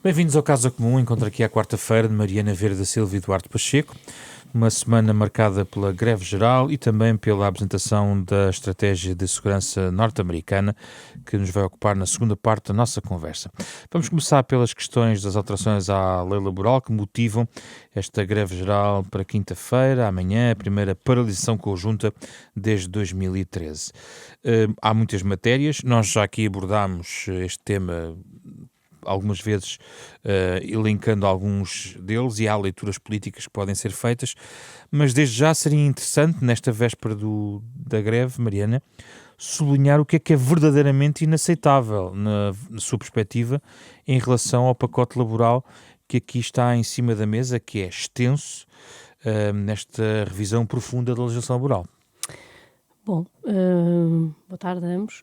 Bem-vindos ao Casa Comum. Encontro aqui à quarta-feira de Mariana Vieira da Silva e Duarte Pacheco. Uma semana marcada pela greve geral e também pela apresentação da estratégia de segurança norte-americana, que nos vai ocupar na segunda parte da nossa conversa. Vamos começar pelas questões das alterações à lei laboral que motivam esta greve geral para quinta-feira, amanhã, a primeira paralisação conjunta desde 2013. Há muitas matérias, nós já aqui abordámos este tema algumas vezes, elencando alguns deles, e há leituras políticas que podem ser feitas, mas desde já seria interessante, nesta véspera da greve, Mariana, sublinhar o que é verdadeiramente inaceitável, na sua perspectiva, em relação ao pacote laboral que aqui está em cima da mesa, que é extenso, nesta revisão profunda da legislação laboral. Bom, boa tarde a ambos.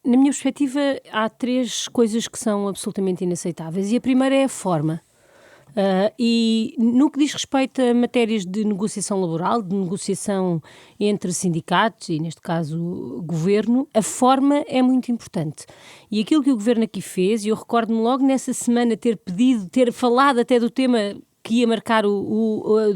Na minha perspectiva, há três coisas que são absolutamente inaceitáveis. E a primeira é a forma. E no que diz respeito a matérias de negociação laboral, de negociação entre sindicatos e, neste caso, governo, a forma é muito importante. E aquilo que o governo aqui fez, e eu recordo-me logo nessa semana ter falado até do tema que ia marcar o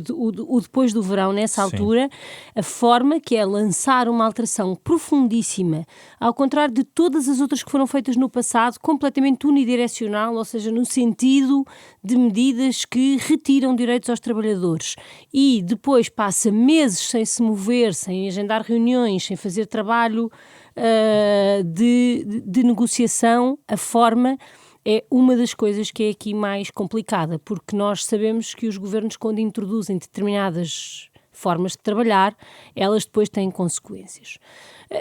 depois do verão, nessa altura, a forma que é lançar uma alteração profundíssima, ao contrário de todas as outras que foram feitas no passado, completamente unidirecional, ou seja, no sentido de medidas que retiram direitos aos trabalhadores. E depois passa meses sem se mover, sem agendar reuniões, sem fazer trabalho de negociação. A forma é uma das coisas que é aqui mais complicada, porque nós sabemos que os governos, quando introduzem determinadas formas de trabalhar, elas depois têm consequências.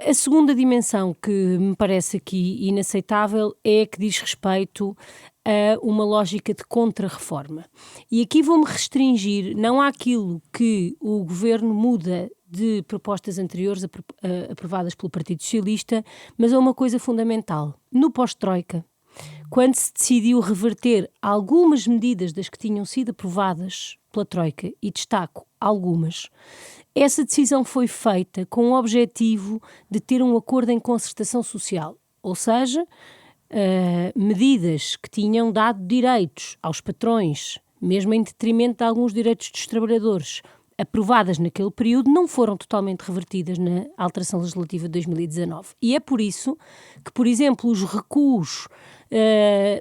A segunda dimensão que me parece aqui inaceitável é a que diz respeito a uma lógica de contra-reforma. E aqui vou-me restringir não àquilo que o governo muda de propostas anteriores aprovadas pelo Partido Socialista, mas a uma coisa fundamental. No pós-Troika, quando se decidiu reverter algumas medidas das que tinham sido aprovadas pela Troika, e destaco algumas, essa decisão foi feita com o objetivo de ter um acordo em concertação social, ou seja, medidas que tinham dado direitos aos patrões, mesmo em detrimento de alguns direitos dos trabalhadores, aprovadas naquele período, não foram totalmente revertidas na alteração legislativa de 2019. E é por isso que, por exemplo, os recuos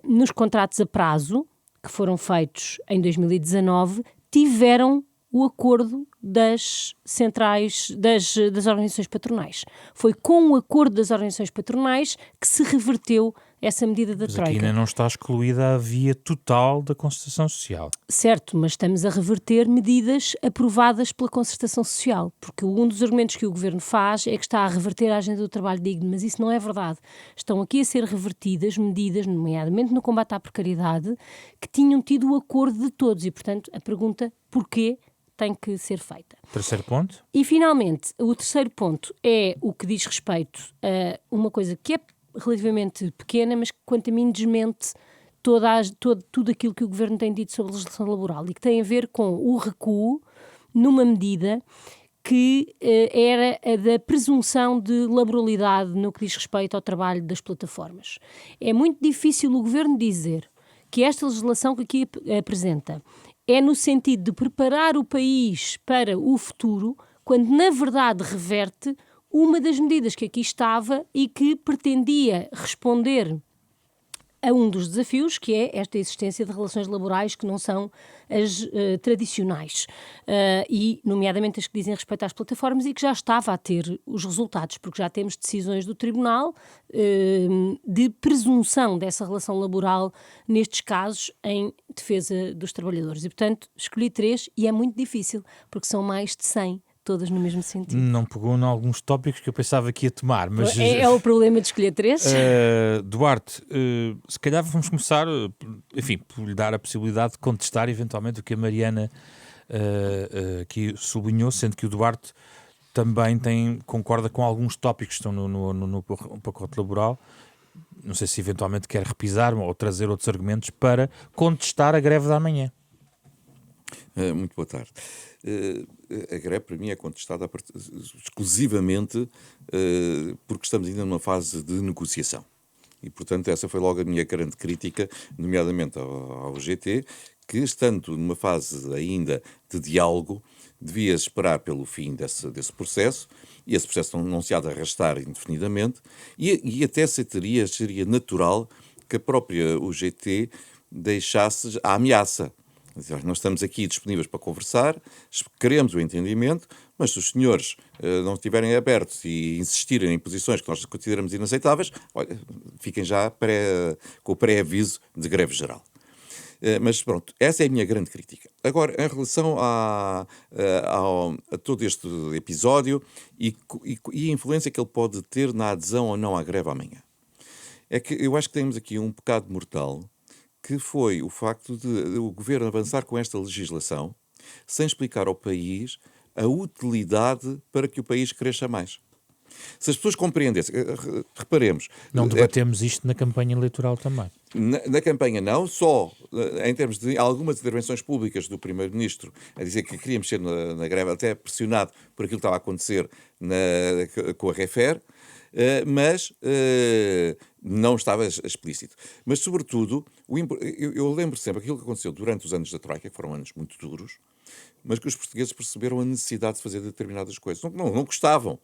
nos contratos a prazo, que foram feitos em 2019, tiveram o acordo das centrais, das organizações patronais. Foi com o acordo das organizações patronais que se reverteu essa medida da Troika. Aqui ainda não está excluída a via total da concertação social. Certo, mas estamos a reverter medidas aprovadas pela concertação social, porque um dos argumentos que o Governo faz é que está a reverter a agenda do trabalho digno, mas isso não é verdade. Estão aqui a ser revertidas medidas, nomeadamente no combate à precariedade, que tinham tido o acordo de todos e, portanto, a pergunta porquê tem que ser feita. Terceiro ponto. E, finalmente, o terceiro ponto é o que diz respeito a uma coisa que é relativamente pequena, mas que, quanto a mim, desmente tudo aquilo que o Governo tem dito sobre a legislação laboral e que tem a ver com o recuo numa medida que era a da presunção de laboralidade no que diz respeito ao trabalho das plataformas. É muito difícil o Governo dizer que esta legislação que aqui apresenta é no sentido de preparar o país para o futuro, quando na verdade reverte uma das medidas que aqui estava e que pretendia responder a um dos desafios, que é esta existência de relações laborais que não são as tradicionais, e nomeadamente as que dizem respeito às plataformas e que já estava a ter os resultados, porque já temos decisões do Tribunal de presunção dessa relação laboral nestes casos em defesa dos trabalhadores. E, portanto, escolhi 3 e é muito difícil, porque são mais de 100. Todas no mesmo sentido. Não pegou em alguns tópicos que eu pensava que ia tomar, mas... É o problema de escolher 3? Duarte, se calhar vamos começar, enfim, por lhe dar a possibilidade de contestar eventualmente o que a Mariana aqui sublinhou, sendo que o Duarte também concorda com alguns tópicos que estão no pacote laboral. Não sei se eventualmente quer repisar ou trazer outros argumentos para contestar a greve da manhã. Muito boa tarde. A greve, para mim, é contestada exclusivamente porque estamos ainda numa fase de negociação. E, portanto, essa foi logo a minha grande crítica, nomeadamente ao GT, que, estando numa fase ainda de diálogo, devia esperar pelo fim desse processo, e esse processo não se há de arrastar indefinidamente, e até seria natural que a própria UGT deixasse a ameaça. Nós estamos aqui disponíveis para conversar, queremos o entendimento, mas se os senhores não estiverem abertos e insistirem em posições que nós consideramos inaceitáveis, olha, fiquem já com o pré-aviso de greve geral. Mas pronto, essa é a minha grande crítica. Agora, em relação a todo este episódio e a influência que ele pode ter na adesão ou não à greve amanhã, é que eu acho que temos aqui um pecado mortal, que foi o facto de o governo avançar com esta legislação sem explicar ao país a utilidade para que o país cresça mais. Se as pessoas compreendessem, reparemos... Não debatemos isto na campanha eleitoral também. Na campanha não, só em termos de algumas intervenções públicas do Primeiro-Ministro a dizer que queria mexer na greve, até pressionado por aquilo que estava a acontecer com a Refer, mas não estava explícito. Mas, sobretudo, eu lembro sempre aquilo que aconteceu durante os anos da Troika, que foram anos muito duros, mas que os portugueses perceberam a necessidade de fazer determinadas coisas. Não gostavam,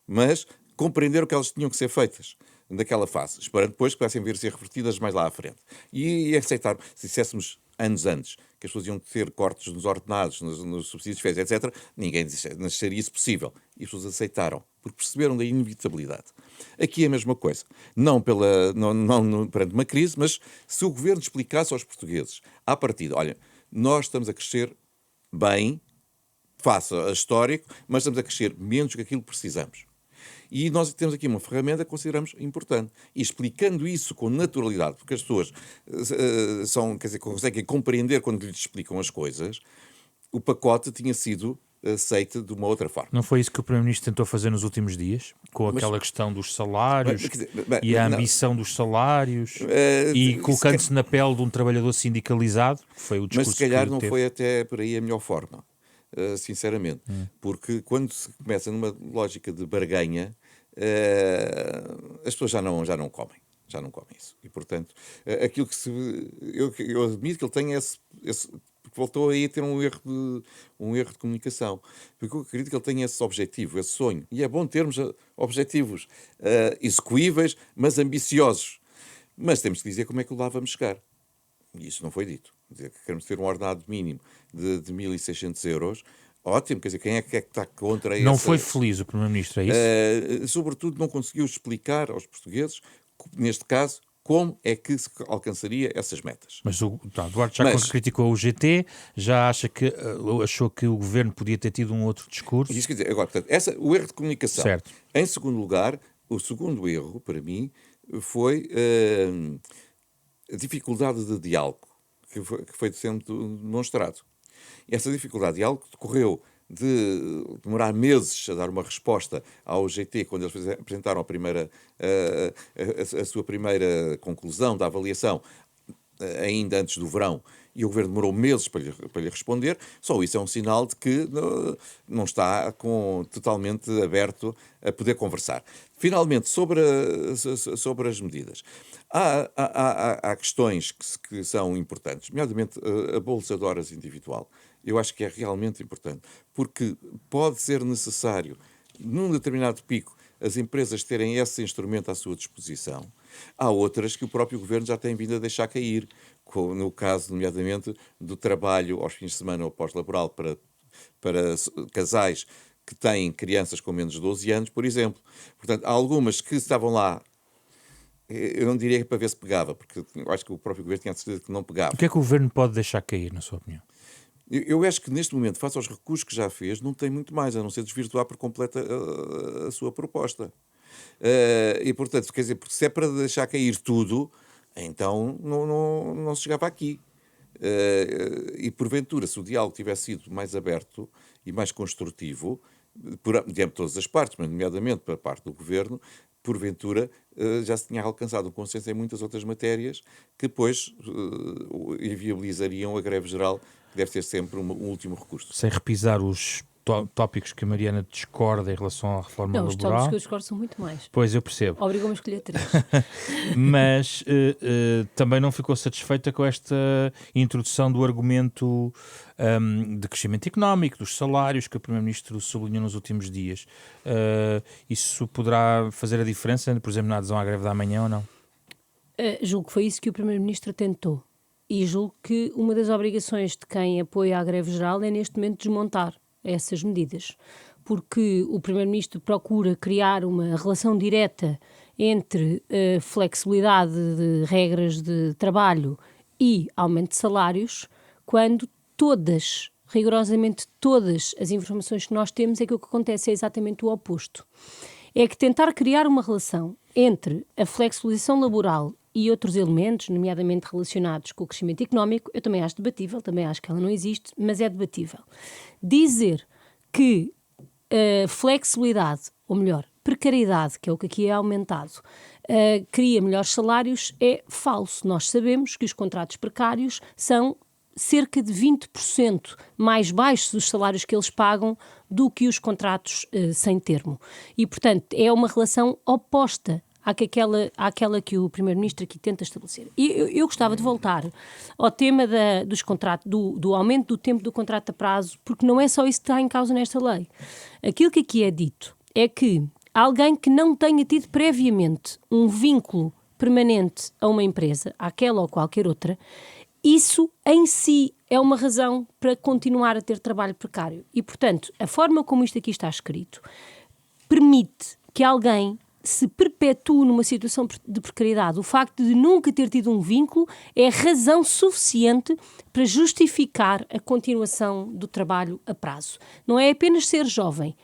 mas compreenderam que elas tinham que ser feitas naquela fase, esperando depois que pudessem vir a ser revertidas mais lá à frente. E aceitar, se disséssemos anos antes que as pessoas iam ter cortes nos ordenados, nos subsídios de férias, etc., ninguém seria isso possível. E as pessoas aceitaram, porque perceberam da inevitabilidade. Aqui é a mesma coisa. Não perante uma crise, mas se o governo explicasse aos portugueses, à partida, olha, nós estamos a crescer bem, face a histórico, mas estamos a crescer menos que aquilo que precisamos. E nós temos aqui uma ferramenta que consideramos importante. E explicando isso com naturalidade, porque as pessoas conseguem compreender quando lhes explicam as coisas, o pacote tinha sido aceito de uma outra forma. Não foi isso que o Primeiro-Ministro tentou fazer nos últimos dias? Com aquela questão dos salários e a ambição dos salários e colocando-se na pele de um trabalhador sindicalizado? Foi o discurso. Mas se calhar não foi até por aí a melhor forma. Sinceramente, porque quando se começa numa lógica de barganha, as pessoas já não comem isso. E, portanto, aquilo que eu admito que ele tenha porque voltou aí a ter um erro de comunicação, porque eu acredito que ele tenha esse objetivo, esse sonho, e é bom termos objetivos execuíveis, mas ambiciosos. Mas temos que dizer como é que lá vamos chegar. E isso não foi dito. Dizer que queremos ter um ordenado mínimo de 1.600 euros. Ótimo, quer dizer, quem é que está contra isso? Não foi feliz o Primeiro-Ministro, é isso? Sobretudo não conseguiu explicar aos portugueses, neste caso, como é que se alcançaria essas metas. Mas o Duarte já criticou o GT, já achou que o governo podia ter tido um outro discurso. Isso quer dizer, agora, portanto, o erro de comunicação. Certo. Em segundo lugar, o segundo erro, para mim, foi a dificuldade de diálogo que foi sendo demonstrado. E essa dificuldade de diálogo decorreu de demorar meses a dar uma resposta ao GT quando eles apresentaram a sua primeira conclusão da avaliação, ainda antes do verão, e o governo demorou meses para lhe responder. Só isso é um sinal de que não está totalmente aberto a poder conversar. Finalmente, sobre as medidas. Há questões que são importantes, nomeadamente a bolsa de horas individual. Eu acho que é realmente importante, porque pode ser necessário, num determinado pico, as empresas terem esse instrumento à sua disposição. Há outras que o próprio governo já tem vindo a deixar cair, no caso, nomeadamente, do trabalho aos fins de semana ou pós-laboral para casais que têm crianças com menos de 12 anos, por exemplo. Portanto, há algumas que estavam lá, eu não diria para ver se pegava, porque eu acho que o próprio governo tinha a certeza que não pegava. O que é que o governo pode deixar cair, na sua opinião? Eu acho que neste momento, face aos recursos que já fez, não tem muito mais, a não ser desvirtuar por completo a sua proposta. E, portanto, quer dizer, porque se é para deixar cair tudo, então não se chegava aqui. E, porventura, se o diálogo tivesse sido mais aberto e mais construtivo, diante de todas as partes, mas nomeadamente para a parte do governo, porventura já se tinha alcançado um consenso em muitas outras matérias que depois inviabilizariam a greve geral, que deve ser sempre um último recurso. Sem repisar os tópicos que a Mariana discorda em relação à reforma Não, os tópicos laboral. que eu discordo são muito mais. Pois, eu percebo. Obrigou-me a escolher 3. Mas também não ficou satisfeita com esta introdução do argumento de crescimento económico, dos salários, que o Primeiro-Ministro sublinhou nos últimos dias. Isso poderá fazer a diferença, por exemplo, na adesão à greve da manhã ou não? Julgo que foi isso que o Primeiro-Ministro tentou. E julgo que uma das obrigações de quem apoia a greve geral é, neste momento, desmontar essas medidas. Porque o Primeiro-Ministro procura criar uma relação direta entre flexibilidade de regras de trabalho e aumento de salários, quando rigorosamente todas as informações que nós temos é que o que acontece é exatamente o oposto. É que tentar criar uma relação entre a flexibilização laboral e outros elementos, nomeadamente relacionados com o crescimento económico, eu também acho debatível, também acho que ela não existe, mas é debatível. Dizer que flexibilidade, ou melhor, precariedade, que é o que aqui é aumentado, cria melhores salários, é falso. Nós sabemos que os contratos precários são cerca de 20% mais baixos os salários que eles pagam do que os contratos sem termo. E, portanto, é uma relação oposta àquela que o Primeiro-Ministro aqui tenta estabelecer. E eu gostava de voltar ao tema dos contratos, do aumento do tempo do contrato a prazo, porque não é só isso que está em causa nesta lei. Aquilo que aqui é dito é que alguém que não tenha tido previamente um vínculo permanente a uma empresa, àquela ou qualquer outra, isso em si é uma razão para continuar a ter trabalho precário. E, portanto, a forma como isto aqui está escrito permite que alguém se perpetue numa situação de precariedade. O facto de nunca ter tido um vínculo é razão suficiente para justificar a continuação do trabalho a prazo. Não é apenas ser jovem.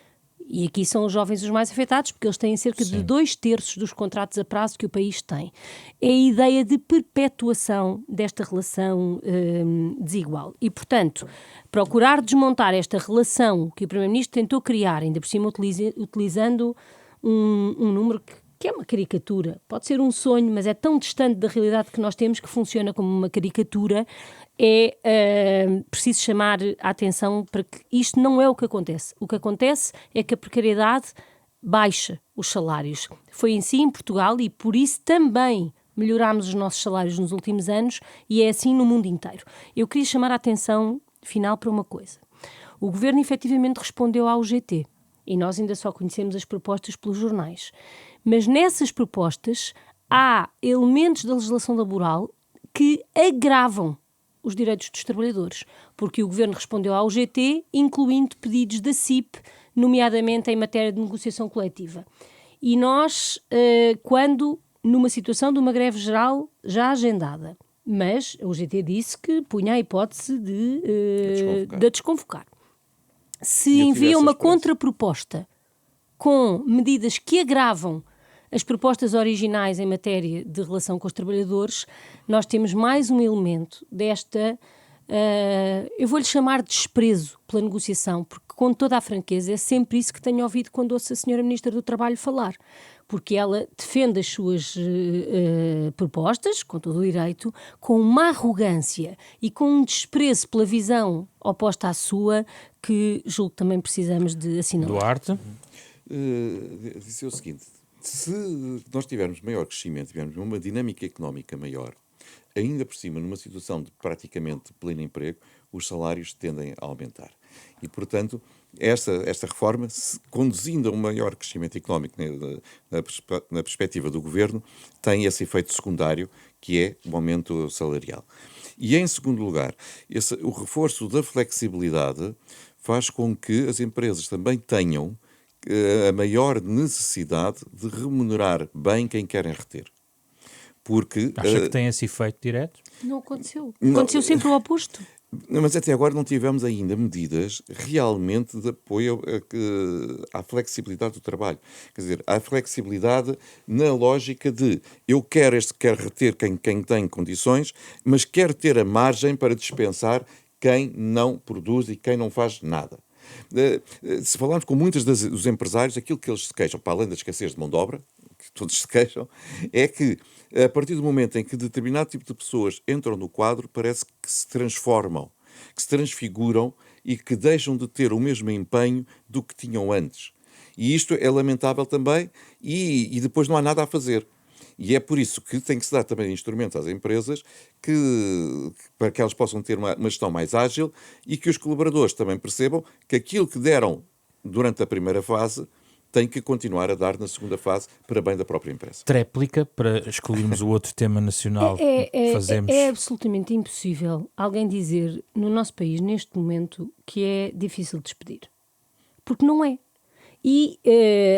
E aqui são os jovens os mais afetados, porque eles têm cerca de 2/3 dos contratos a prazo que o país tem. É a ideia de perpetuação desta relação desigual. E, portanto, procurar desmontar esta relação que o Primeiro-Ministro tentou criar, ainda por cima utilizando um número que é uma caricatura, pode ser um sonho, mas é tão distante da realidade que nós temos que funciona como uma caricatura, é preciso chamar a atenção para que isto não é o que acontece. O que acontece é que a precariedade baixa os salários. Foi assim em Portugal e por isso também melhorámos os nossos salários nos últimos anos e é assim no mundo inteiro. Eu queria chamar a atenção final para uma coisa. O Governo efetivamente respondeu ao UGT. E nós ainda só conhecemos as propostas pelos jornais. Mas nessas propostas há elementos da legislação laboral que agravam os direitos dos trabalhadores, porque o Governo respondeu ao UGT, incluindo pedidos da CIP, nomeadamente em matéria de negociação coletiva. E nós, quando, numa situação de uma greve geral já agendada, mas o UGT disse que punha a hipótese de desconvocar. Se envia uma contraproposta com medidas que agravam as propostas originais em matéria de relação com os trabalhadores, nós temos mais um elemento desta, eu vou-lhe chamar de desprezo pela negociação, porque com toda a franqueza é sempre isso que tenho ouvido quando ouço a Sra. Ministra do Trabalho falar, porque ela defende as suas propostas, com todo o direito, com uma arrogância e com um desprezo pela visão oposta à sua, que julgo que também precisamos de assinalar. Duarte? Disse o seguinte, se nós tivermos maior crescimento, tivermos uma dinâmica económica maior, ainda por cima, numa situação de praticamente pleno emprego, os salários tendem a aumentar. E, portanto, esta reforma, conduzindo a um maior crescimento económico na perspectiva do Governo, tem esse efeito secundário, que é o aumento salarial. E, em segundo lugar, o reforço da flexibilidade faz com que as empresas também tenham a maior necessidade de remunerar bem quem querem reter. Porque, acha que tem esse efeito direto? Não aconteceu. Aconteceu sempre o oposto. Mas até agora não tivemos ainda medidas realmente de apoio à flexibilidade do trabalho. Quer dizer, à flexibilidade na lógica de eu quero reter quem tem condições, mas quero ter a margem para dispensar quem não produz e quem não faz nada. Se falarmos com muitos dos empresários, aquilo que eles se queixam, para além da escassez de mão de obra, que todos se queixam, é que a partir do momento em que determinado tipo de pessoas entram no quadro, parece que se transformam, que se transfiguram e que deixam de ter o mesmo empenho do que tinham antes. E isto é lamentável também e depois não há nada a fazer. E é por isso que tem que se dar também instrumentos às empresas para que elas possam ter uma gestão mais ágil e que os colaboradores também percebam que aquilo que deram durante a primeira fase tem que continuar a dar na segunda fase para bem da própria empresa. Tréplica, para excluirmos o outro tema nacional que fazemos. É absolutamente impossível alguém dizer no nosso país, neste momento, que é difícil despedir. Porque não é. E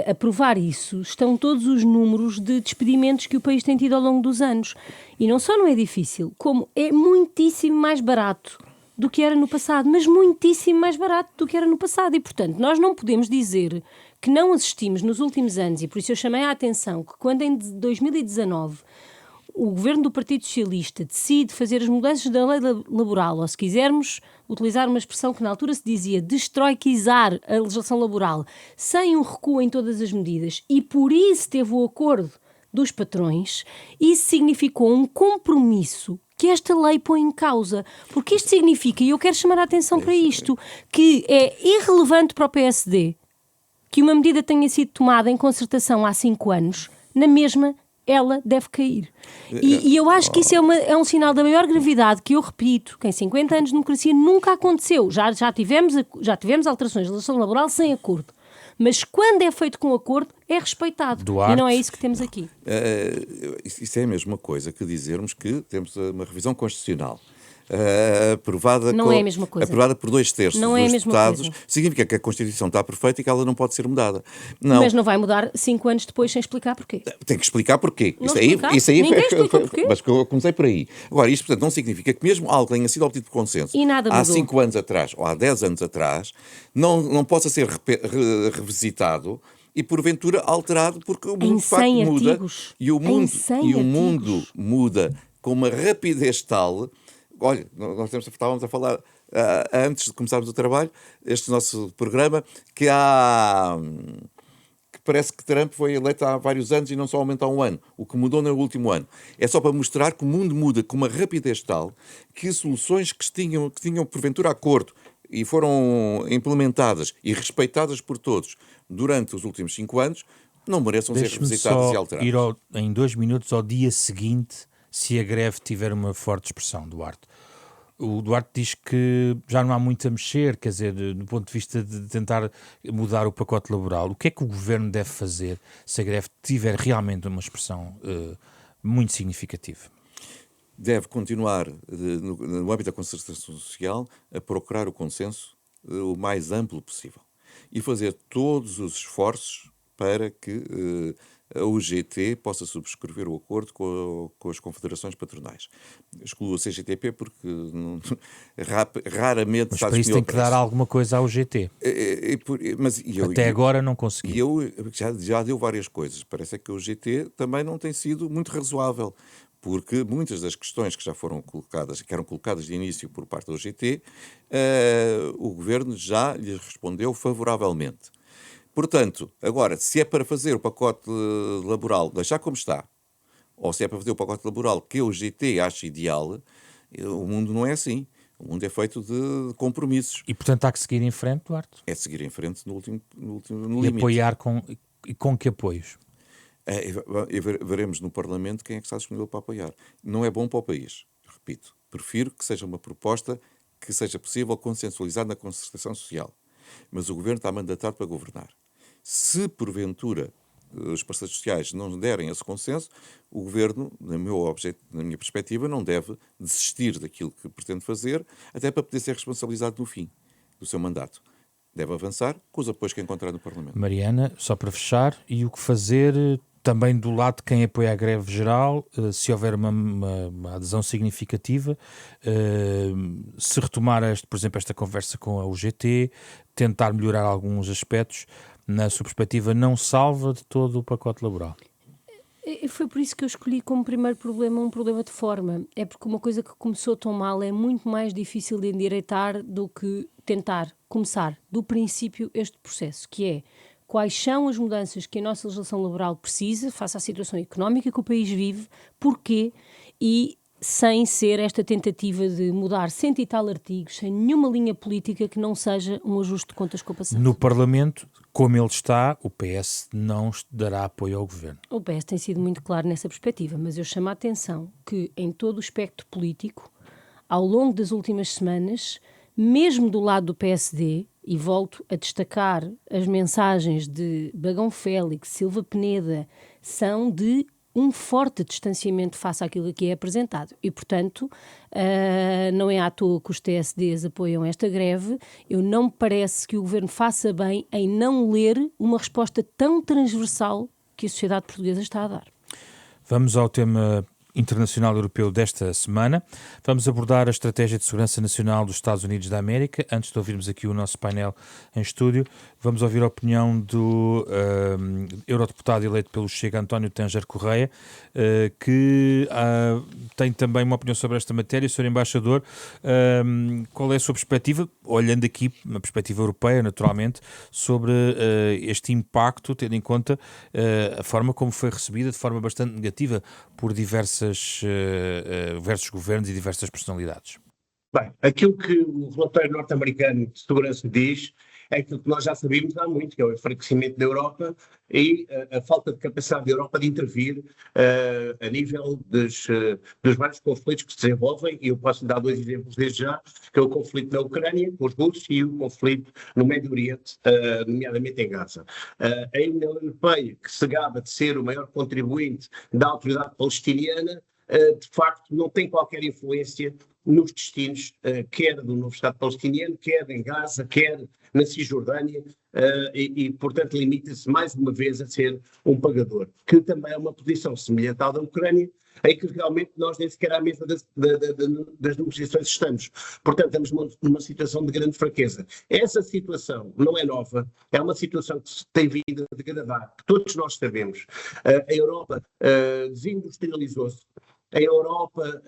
a provar isso estão todos os números de despedimentos que o país tem tido ao longo dos anos. E não só não é difícil, como é muitíssimo mais barato do que era no passado, mas muitíssimo mais barato do que era no passado. E, portanto, nós não podemos dizer que não assistimos nos últimos anos, e por isso eu chamei a atenção que quando em 2019 o governo do Partido Socialista decide fazer as mudanças da lei laboral, ou se quisermos utilizar uma expressão que na altura se dizia destroikizar a legislação laboral, sem um recuo em todas as medidas, e por isso teve o acordo dos patrões, isso significou um compromisso que esta lei põe em causa. Porque isto significa, e eu quero chamar a atenção para isto, que é irrelevante para o PSD que uma medida tenha sido tomada em concertação há 5 anos, na mesma ela deve cair. E eu acho que isso é um sinal da maior gravidade que eu repito, que em 50 anos de democracia nunca aconteceu. Já tivemos alterações de legislação laboral sem acordo. Mas quando é feito com acordo, é respeitado. Duarte. E não é isso que temos aqui. Isso é a mesma coisa que dizermos que temos uma revisão constitucional. Aprovada é a mesma coisa. Aprovada por 2/3 não é a dos mesma deputados, coisa. significa que a Constituição está perfeita e que ela não pode ser mudada. Não. Mas não vai mudar 5 anos depois sem explicar porquê. Tem que explicar porquê. Não Isso explicar? aí Ninguém explicou porquê. Mas eu comecei por aí. Agora, isto, portanto, não significa que mesmo algo tenha sido obtido por consenso E nada há mudou. 5 anos atrás ou há 10 anos atrás, não possa ser revisitado e porventura alterado, porque o mundo de facto muda artigos. e o Em mundo artigos. muda com uma rapidez tal. Olha, nós estávamos a falar antes de começarmos o trabalho, este nosso programa, que parece que Trump foi eleito há vários anos e não só aumenta há um ano, o que mudou no último ano. É só para mostrar que o mundo muda com uma rapidez tal que soluções que tinham porventura acordo e foram implementadas e respeitadas por todos durante os últimos 5 anos, não mereçam ser revisitadas e alteradas. Deixe-me só ir em 2 minutos ao dia seguinte, se a greve tiver uma forte expressão, Duarte. O Duarte diz que já não há muito a mexer, quer dizer, do ponto de vista de tentar mudar o pacote laboral. O que é que o governo deve fazer se a greve tiver realmente uma expressão muito significativa? Deve continuar, no âmbito da concertação social, a procurar o consenso o mais amplo possível e fazer todos os esforços para que a UGT possa subscrever o acordo com as confederações patronais. Excluo a CGTP porque raramente Mas está para isso disponível tem que dar alguma coisa ao GT. Até agora não conseguiu. E já deu várias coisas. Parece que o GT também não tem sido muito razoável, porque muitas das questões que já foram colocadas, que eram colocadas de início por parte do GT, o Governo já lhes respondeu favoravelmente. Portanto, agora, se é para fazer o pacote laboral, deixar como está, ou se é para fazer o pacote laboral que o GT acha ideal, o mundo não é assim. O mundo é feito de compromissos. E, portanto, há que seguir em frente, Duarte? É seguir em frente no E limite. apoiar com que apoios? Veremos no Parlamento quem é que está disponível para apoiar. Não é bom para o país, repito. Prefiro que seja uma proposta que seja possível consensualizar na concertação social. Mas o Governo está mandatado para governar. Se, porventura, os parceiros sociais não derem esse consenso, o Governo, na minha perspectiva, não deve desistir daquilo que pretende fazer, até para poder ser responsabilizado no fim do seu mandato. Deve avançar com os apoios que encontrar no Parlamento. Mariana, só para fechar, e o que fazer também do lado de quem apoia a greve geral, se houver uma adesão significativa, se retomar, por exemplo, esta conversa com a UGT, tentar melhorar alguns aspectos, na sua perspectiva, não salva de todo o pacote laboral? Foi por isso que eu escolhi como primeiro problema um problema de forma. É porque uma coisa que começou tão mal é muito mais difícil de endireitar do que tentar começar do princípio este processo, que é quais são as mudanças que a nossa legislação laboral precisa face à situação económica que o país vive, porquê, e sem ser esta tentativa de mudar 100 e tal artigos, sem nenhuma linha política que não seja um ajuste de contas com o passado. No Parlamento, como ele está, o PS não dará apoio ao governo. O PS tem sido muito claro nessa perspectiva, mas eu chamo a atenção que em todo o espectro político, ao longo das últimas semanas, mesmo do lado do PSD, e volto a destacar as mensagens de Bagão Félix, Silva Peneda, são de um forte distanciamento face àquilo que é apresentado. E, portanto, não é à toa que os TSDs apoiam esta greve. Não me parece que o Governo faça bem em não ler uma resposta tão transversal que a sociedade portuguesa está a dar. Vamos ao tema internacional europeu desta semana. Vamos abordar a estratégia de segurança nacional dos Estados Unidos da América. Antes de ouvirmos aqui o nosso painel em estúdio, vamos ouvir a opinião do eurodeputado eleito pelo Chega, António Tanger Correia, que tem também uma opinião sobre esta matéria. Sr. Embaixador, qual é a sua perspectiva, olhando aqui uma perspectiva europeia, naturalmente, sobre este impacto, tendo em conta a forma como foi recebida, de forma bastante negativa, por diversos governos e diversas personalidades? Bem, aquilo que o relatório norte-americano de segurança diz é aquilo que nós já sabíamos há muito, que é o enfraquecimento da Europa e a falta de capacidade da Europa de intervir a nível dos vários conflitos que se desenvolvem, e eu posso dar 2 exemplos desde já, que é o conflito na Ucrânia, com os russos, e o conflito no Médio Oriente, nomeadamente em Gaza. A União Europeia, que se gaba de ser o maior contribuinte da autoridade palestiniana, de facto não tem qualquer influência nos destinos, quer do novo Estado palestiniano, quer em Gaza, quer na Cisjordânia, portanto limita-se mais uma vez a ser um pagador, que também é uma posição semelhante à da Ucrânia, em que realmente nós nem sequer à mesa das negociações estamos. Portanto, estamos numa situação de grande fraqueza. Essa situação não é nova, é uma situação que se tem vindo a degradar, que todos nós sabemos. A Europa desindustrializou-se. A Europa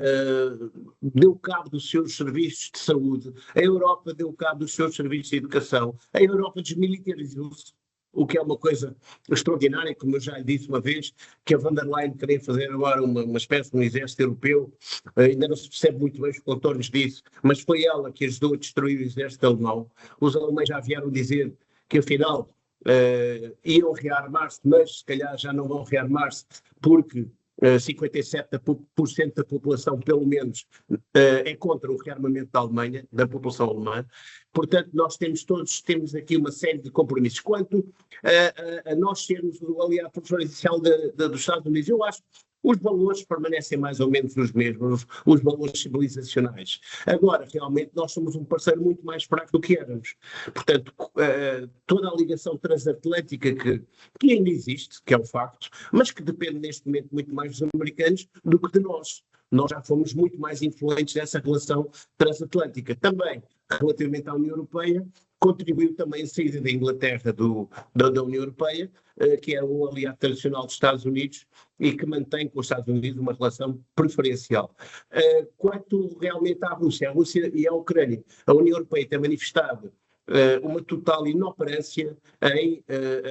deu cabo dos seus serviços de saúde, a Europa deu cabo dos seus serviços de educação, a Europa desmilitarizou-se, o que é uma coisa extraordinária, como eu já lhe disse uma vez, que a von der Leyen queria fazer agora uma espécie de um exército europeu, ainda não se percebe muito bem os contornos disso, mas foi ela que ajudou a destruir o exército alemão. Os alemães já vieram dizer que afinal iam rearmar-se, mas se calhar já não vão rearmar-se, porque 57% da população, pelo menos, é contra o rearmamento da Alemanha, da população alemã. Portanto, nós temos aqui uma série de compromissos. Quanto a nós sermos o aliado preferencial dos Estados Unidos, eu acho que os valores permanecem mais ou menos os mesmos, os valores civilizacionais. Agora, realmente, nós somos um parceiro muito mais fraco do que éramos. Portanto, toda a ligação transatlântica que ainda existe, que é um facto, mas que depende neste momento muito mais dos americanos do que de nós. Nós já fomos muito mais influentes nessa relação transatlântica. Também, relativamente à União Europeia, contribuiu também a saída da Inglaterra da União Europeia, que é um aliado tradicional dos Estados Unidos e que mantém com os Estados Unidos uma relação preferencial. Quanto realmente à Rússia e à Ucrânia, a União Europeia tem manifestado uma total inoperância em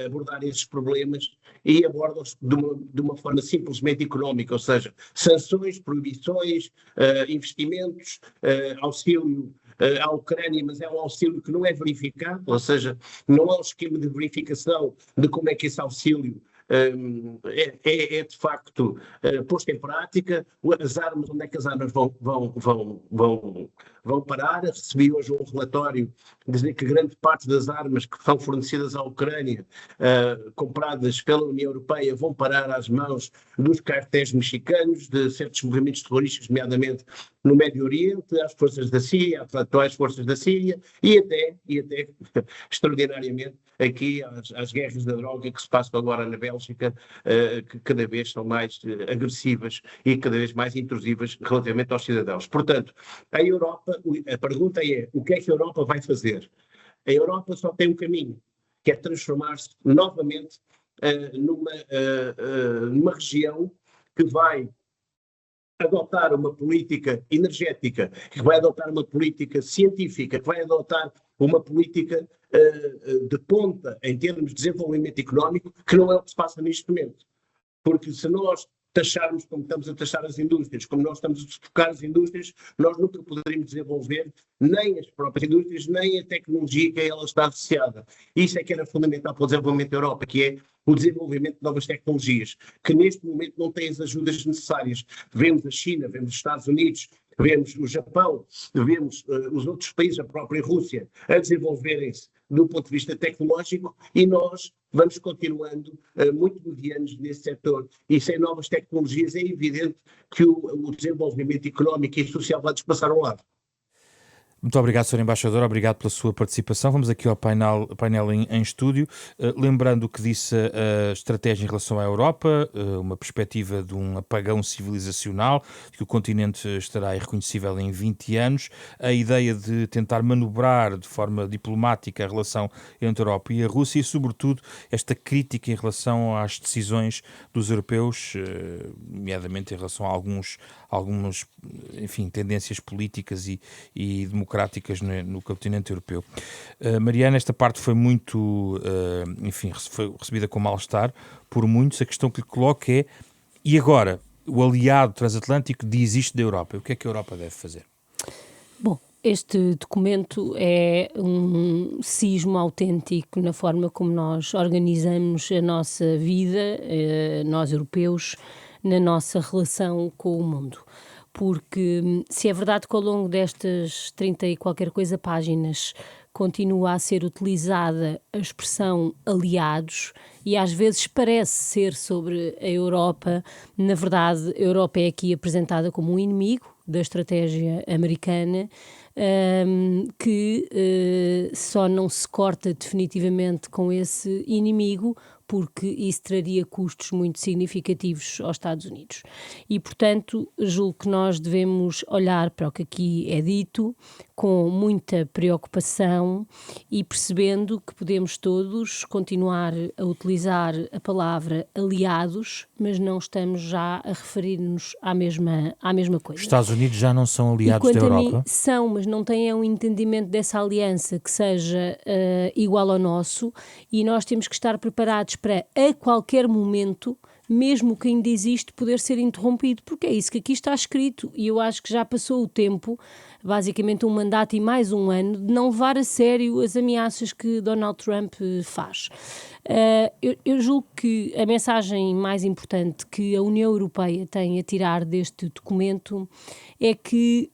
abordar esses problemas e aborda-os de uma forma simplesmente económica, ou seja, sanções, proibições, investimentos, auxílio à Ucrânia, mas é um auxílio que não é verificado, ou seja, não há um esquema de verificação de como é que esse auxílio é de facto posto em prática. As armas, onde é que as armas vão parar? Recebi hoje um relatório dizer que grande parte das armas que são fornecidas à Ucrânia, compradas pela União Europeia, vão parar às mãos dos cartéis mexicanos, de certos movimentos terroristas, nomeadamente no Médio Oriente, às forças da Síria, às atuais forças da Síria e até extraordinariamente, aqui às guerras da droga que se passam agora na Bélgica, que cada vez são mais agressivas e cada vez mais intrusivas relativamente aos cidadãos. Portanto, a pergunta é, o que é que a Europa vai fazer? A Europa só tem um caminho, que é transformar-se novamente numa região que vai adotar uma política energética, que vai adotar uma política científica, que vai adotar uma política de ponta em termos de desenvolvimento económico, que não é o que se passa neste momento. Porque se nós taxarmos como estamos a taxar as indústrias, como nós estamos a sufocar as indústrias, nós nunca poderemos desenvolver nem as próprias indústrias, nem a tecnologia que a ela está associada. Isso é que era fundamental para o desenvolvimento da Europa, que é o desenvolvimento de novas tecnologias, que neste momento não têm as ajudas necessárias. Vemos a China, vemos os Estados Unidos, vemos o Japão, vemos os outros países, a própria Rússia, a desenvolverem-se do ponto de vista tecnológico, e nós vamos continuando muito medianos nesse setor. E sem novas tecnologias é evidente que o desenvolvimento económico e social vai despassar ao lado. Muito obrigado, Sr. Embaixador, obrigado pela sua participação. Vamos aqui ao painel em estúdio. Lembrando o que disse a estratégia em relação à Europa, uma perspectiva de um apagão civilizacional, que o continente estará irreconhecível em 20 anos, a ideia de tentar manobrar de forma diplomática a relação entre a Europa e a Rússia e, sobretudo, esta crítica em relação às decisões dos europeus, nomeadamente em relação a algumas, enfim, tendências políticas e democráticas no continente europeu. Mariana, esta parte foi muito, enfim, foi recebida com mal-estar por muitos. A questão que lhe coloco é, e agora, o aliado transatlântico diz isto da Europa, o que é que a Europa deve fazer? Bom, este documento é um sismo autêntico na forma como nós organizamos a nossa vida, nós europeus, na nossa relação com o mundo. Porque se é verdade que ao longo destas 30 e qualquer coisa páginas continua a ser utilizada a expressão aliados, e às vezes parece ser sobre a Europa, na verdade a Europa é aqui apresentada como um inimigo da estratégia americana, que só não se corta definitivamente com esse inimigo, porque isso traria custos muito significativos aos Estados Unidos. E, portanto, julgo que nós devemos olhar para o que aqui é dito com muita preocupação e percebendo que podemos todos continuar a utilizar a palavra aliados, mas não estamos já a referir-nos à mesma coisa. Os Estados Unidos já não são aliados da Europa? Quanto a mim, são, mas não têm um entendimento dessa aliança que seja igual ao nosso, e nós temos que estar preparados para, a qualquer momento, mesmo que ainda existe, poder ser interrompido, porque é isso que aqui está escrito, e eu acho que já passou o tempo, basicamente um mandato e mais um ano, de não levar a sério as ameaças que Donald Trump faz. Eu julgo que a mensagem mais importante que a União Europeia tem a tirar deste documento é que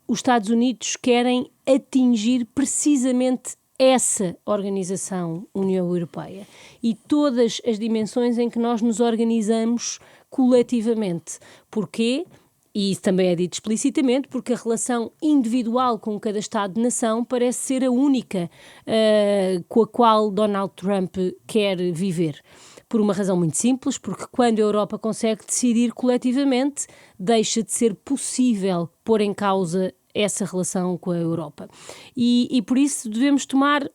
os Estados Unidos querem atingir precisamente essa organização, União Europeia, e todas as dimensões em que nós nos organizamos coletivamente. Porquê? E isso também é dito explicitamente, porque a relação individual com cada Estado-nação parece ser a única com a qual Donald Trump quer viver. Por uma razão muito simples, porque quando a Europa consegue decidir coletivamente, deixa de ser possível pôr em causa essa relação com a Europa. E por isso devemos tomar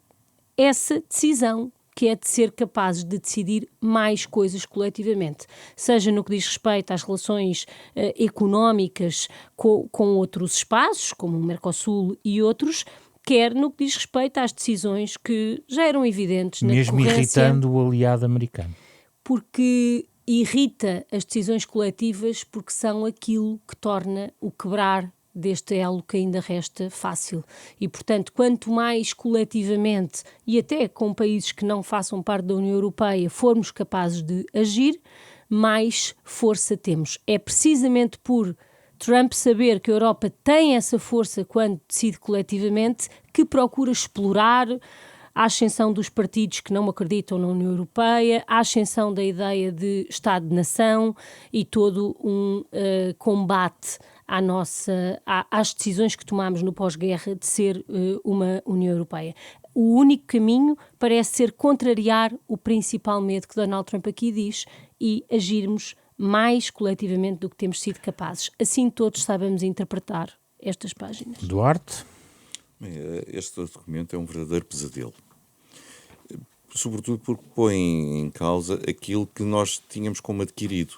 essa decisão, que é de ser capazes de decidir mais coisas coletivamente, seja no que diz respeito às relações económicas com outros espaços, como o Mercosul e outros, quer no que diz respeito às decisões que já eram evidentes na mesmo decorrência, irritando o aliado americano. Porque irrita as decisões coletivas, porque são aquilo que torna o quebrar deste elo que ainda resta fácil. E, portanto, quanto mais coletivamente, e até com países que não façam parte da União Europeia, formos capazes de agir, mais força temos. É precisamente por Trump saber que a Europa tem essa força quando decide coletivamente, que procura explorar a ascensão dos partidos que não acreditam na União Europeia, a ascensão da ideia de Estado-nação e todo um combate às decisões que tomamos no pós-guerra de ser uma União Europeia. O único caminho parece ser contrariar o principal medo que Donald Trump aqui diz e agirmos mais coletivamente do que temos sido capazes. Assim todos saibamos interpretar estas páginas. Duarte? Bem, este documento é um verdadeiro pesadelo. Sobretudo porque põe em causa aquilo que nós tínhamos como adquirido.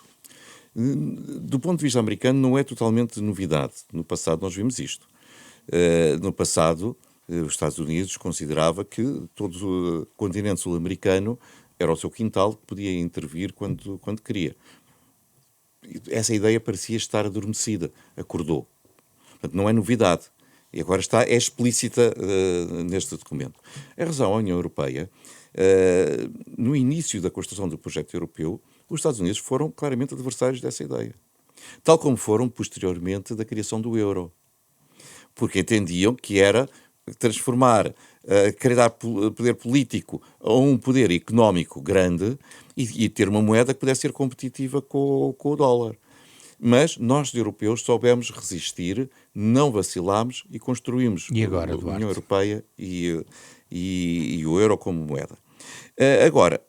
Do ponto de vista americano, não é totalmente novidade. No passado nós vimos isto. No passado, os Estados Unidos considerava que todo o continente sul-americano era o seu quintal, que podia intervir quando queria. essa ideia parecia estar adormecida, acordou. Portanto, não é novidade. E agora é explícita neste documento. Em razão à União Europeia, no início da construção do projeto europeu, os Estados Unidos foram claramente adversários dessa ideia. Tal como foram posteriormente da criação do euro. Porque entendiam que era transformar, querer dar poder político a um poder económico grande e ter uma moeda que pudesse ser competitiva com o dólar. Mas nós, europeus, soubemos resistir, não vacilámos e construímos E agora, a União Duarte? Europeia e o euro como moeda. Agora,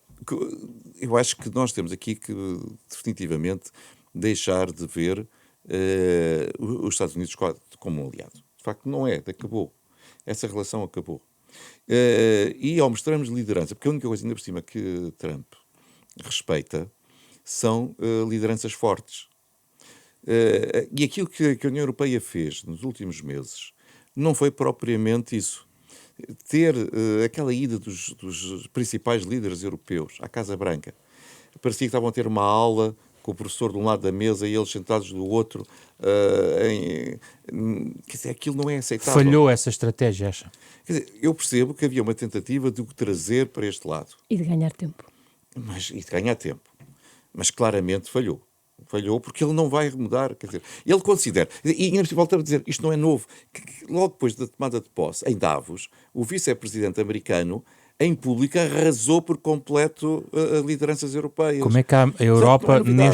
eu acho que nós temos aqui que definitivamente deixar de ver os Estados Unidos como um aliado. De facto, não é, acabou. Essa relação acabou. E ao mostrarmos liderança, porque a única coisa ainda por cima que Trump respeita são lideranças fortes. E aquilo que a União Europeia fez nos últimos meses não foi propriamente isso. Ter aquela ida dos principais líderes europeus à Casa Branca, parecia que estavam a ter uma aula com o professor de um lado da mesa e eles sentados do outro. Quer dizer, aquilo não é aceitável. Falhou essa estratégia, acha? Quer dizer, eu percebo que havia uma tentativa de o trazer para este lado. E de ganhar tempo. E de ganhar tempo. Mas claramente falhou. Falhou porque ele não vai mudar. Quer dizer, ele considera, e ainda voltamos a dizer, isto não é novo, que logo depois da tomada de posse, em Davos, o vice-presidente americano, em público, arrasou por completo as lideranças europeias. Como é que a Europa, Não é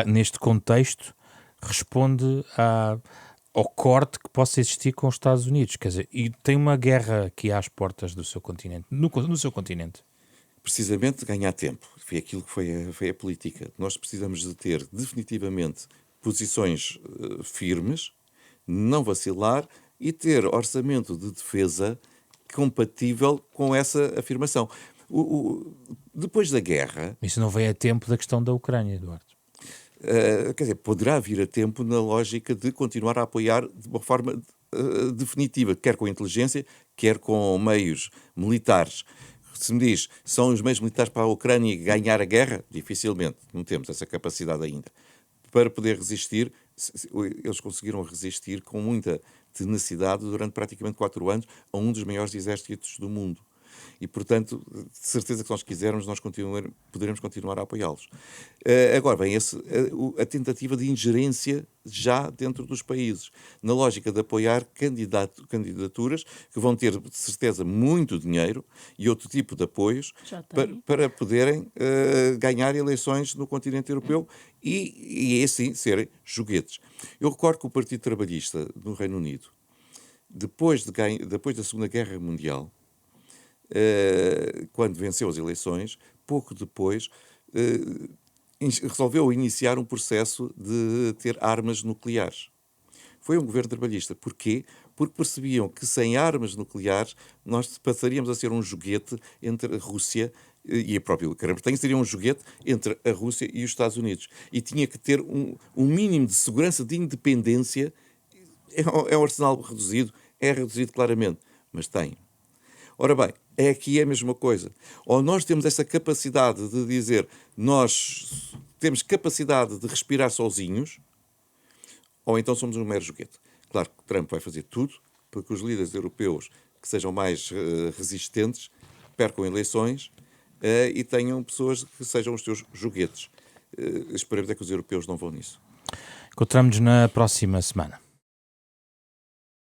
neste contexto, responde ao corte que possa existir com os Estados Unidos? Quer dizer, e tem uma guerra aqui às portas do seu continente, no seu continente. Precisamente ganhar tempo. Foi aquilo que foi a política. Nós precisamos de ter definitivamente posições firmes, não vacilar e ter orçamento de defesa compatível com essa afirmação. Depois da guerra... Isso não veio a tempo da questão da Ucrânia, Eduardo. Quer dizer, poderá vir a tempo na lógica de continuar a apoiar de uma forma definitiva, quer com inteligência, quer com meios militares. Se me diz, são os meios militares para a Ucrânia ganhar a guerra? Dificilmente, não temos essa capacidade ainda. Para poder resistir, eles conseguiram resistir com muita tenacidade durante praticamente 4 anos a um dos maiores exércitos do mundo. E, portanto, de certeza que nós quisermos, nós poderemos continuar a apoiá-los. Agora vem a tentativa de ingerência já dentro dos países, na lógica de apoiar candidaturas que vão ter, de certeza, muito dinheiro e outro tipo de apoios para poderem ganhar eleições no continente europeu e assim serem joguetes. Eu recordo que o Partido Trabalhista no Reino Unido, depois da Segunda Guerra Mundial, quando venceu as eleições, pouco depois resolveu iniciar um processo de ter armas nucleares. Foi um governo trabalhista. Porquê? Porque percebiam que sem armas nucleares nós passaríamos a ser um joguete entre a Rússia e a própria Grã-Bretanha, seria um joguete entre a Rússia e os Estados Unidos. E tinha que ter um mínimo de segurança, de independência. É um arsenal reduzido, é reduzido claramente, mas tem. Ora bem, aqui é a mesma coisa. Ou nós temos essa capacidade de dizer, nós temos capacidade de respirar sozinhos, ou então somos um mero joguete. Claro que Trump vai fazer tudo para que os líderes europeus que sejam mais resistentes percam eleições e tenham pessoas que sejam os seus joguetes. Esperemos é que os europeus não vão nisso. Encontramos-nos na próxima semana.